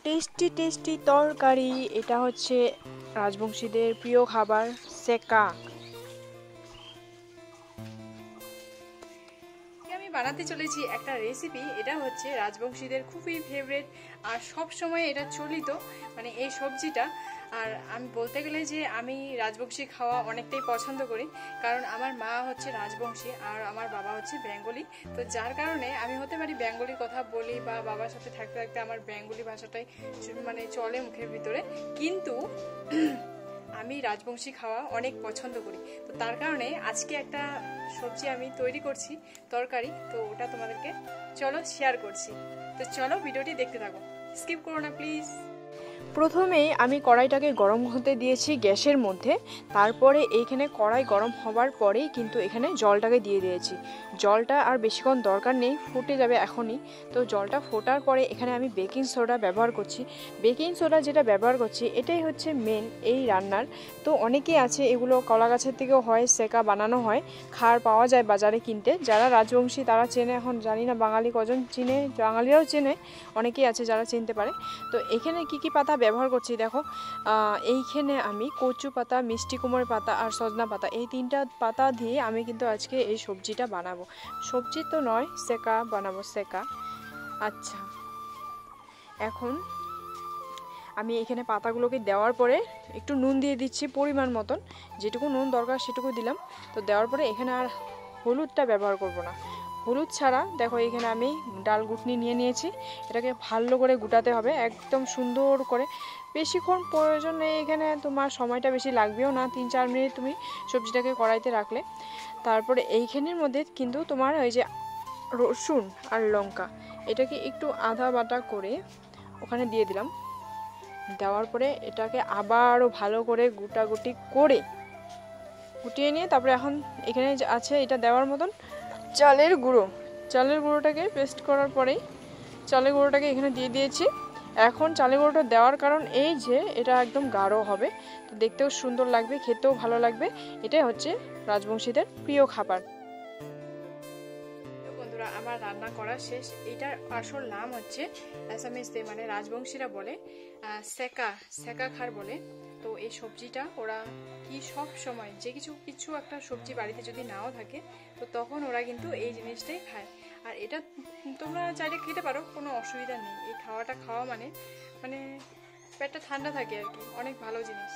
Tasty tasty তরকারি। এটা হচ্ছে রাজবংশীদের প্রিয় খাবার সেকা। আমি বানাতে চলেছি একটা রেসিপি। এটা হচ্ছে রাজবংশীদের খুবই ফেভারিট আর সব সময় এটা চলিত, মানে এই সবজিটা। আর আমি বলতে গেলে যে আমি রাজবংশী খাওয়া অনেকটাই পছন্দ করি, কারণ আমার মা হচ্ছে রাজবংশী আর আমার বাবা হচ্ছে বেঙ্গলি। তো যার কারণে আমি হতে পারি বেঙ্গলির কথা বলি বা বাবার সাথে থাকতে থাকতে আমার বেঙ্গলি ভাষাটাই মানে চলে মুখের ভিতরে, কিন্তু আমি রাজবংশী খাওয়া অনেক পছন্দ করি। তো তার কারণে আজকে একটা সবজি আমি তৈরি করছি, তরকারি। তো ওটা তোমাদেরকে চলো শেয়ার করছি। তো চলো ভিডিওটি দেখতে থাকো, স্কিপ করো না প্লিজ। প্রথমেই আমি কড়াইটাকে গরম হতে দিয়েছি গ্যাসের মধ্যে। তারপরে এইখানে কড়াই গরম হবার পরেই কিন্তু এখানে জলটাকে দিয়ে দিয়েছি। জলটা আর বেশিক্ষণ দরকার নেই, ফুটে যাবে এখনই। তো জলটা ফোটার পরে এখানে আমি বেকিং সোডা ব্যবহার করছি। বেকিং সোডা যেটা ব্যবহার করছি এটাই হচ্ছে মেন এই রান্নার। তো অনেকেই আছে এগুলো কলা গাছের থেকেও হয়, সেকা বানানো হয়, খার পাওয়া যায় বাজারে কিনতে। যারা রাজবংশী তারা চেনে, এখন জানি না বাঙালি কজন চিনে, বাঙালিরাও চেনে, অনেকেই আছে যারা চিনতে পারে। তো এখানে কি কি পাতা ব্যবহার করছি দেখো। এইখানে আমি কচু পাতা, মিষ্টি কুমড়োর পাতা আর সজনা পাতা, এই তিনটা পাতা দিয়ে আমি কিন্তু আজকে এই সবজিটা বানাবো। সবজি তো নয়, সেকা বানাবো, সেকা। আচ্ছা, এখন আমি এখানে পাতাগুলোকে দেওয়ার পরে একটু নুন দিয়ে দিচ্ছি পরিমাণ মতন, যেটুকু নুন দরকার সেটুকু দিলাম। তো দেওয়ার পরে এখানে আর হলুদটা ব্যবহার করব না। হলুদ ছাড়া দেখো এখানে আমি ডাল ঘুটনি নিয়ে নিয়েছি। এটাকে ভালো করে গুটাতে হবে একদম সুন্দর করে। বেশিক্ষণ প্রয়োজন নেই এখানে, তোমার সময়টা বেশি লাগবেও না, 3-4 মিনিট তুমি সবজিটাকে কড়াইতে রাখলে। তারপরে এইখানের মধ্যে কিন্তু তোমার ওই যে রসুন আর লঙ্কা, এটাকে একটু আধা বাটা করে ওখানে দিয়ে দিলাম। দেওয়ার পরে এটাকে আবারও ভালো করে গুটাগুটি করে গুটিয়ে নিয়ে তারপরে এখন এখানে আছে এটা দেওয়ার মতন চালের গুঁড়ো। চালের গুঁড়োটাকে পেস্ট করার পরেই চালের গুঁড়োটাকে এখানে দিয়ে দিয়েছি। এখন চালের গুঁড়োটা দেওয়ার কারণ এই যে এটা একদম গাঢ় হবে, তো দেখতেও সুন্দর লাগবে, খেতেও ভালো লাগবে। এটাই হচ্ছে রাজবংশীদের প্রিয় খাবার। বন্ধুরা, আমার রান্না করা শেষ। এটার আসল নাম হচ্ছে অ্যাসামিসতে, মানে রাজবংশীরা বলে সেকা, সেকা খার বলে। তো এই সবজিটা ওরা কি সব সময় যে কিছু একটা সবজি বাড়িতে যদি নাও থাকে তো তখন ওরা কিন্তু এই জিনিসটাই খায়। আর এটা তোমরা চাইলে খেতে পারো, কোনো অসুবিধা নেই। এই খাওয়াটা খাওয়া মানে পেটটা ঠান্ডা থাকে আর কি, অনেক ভালো জিনিস।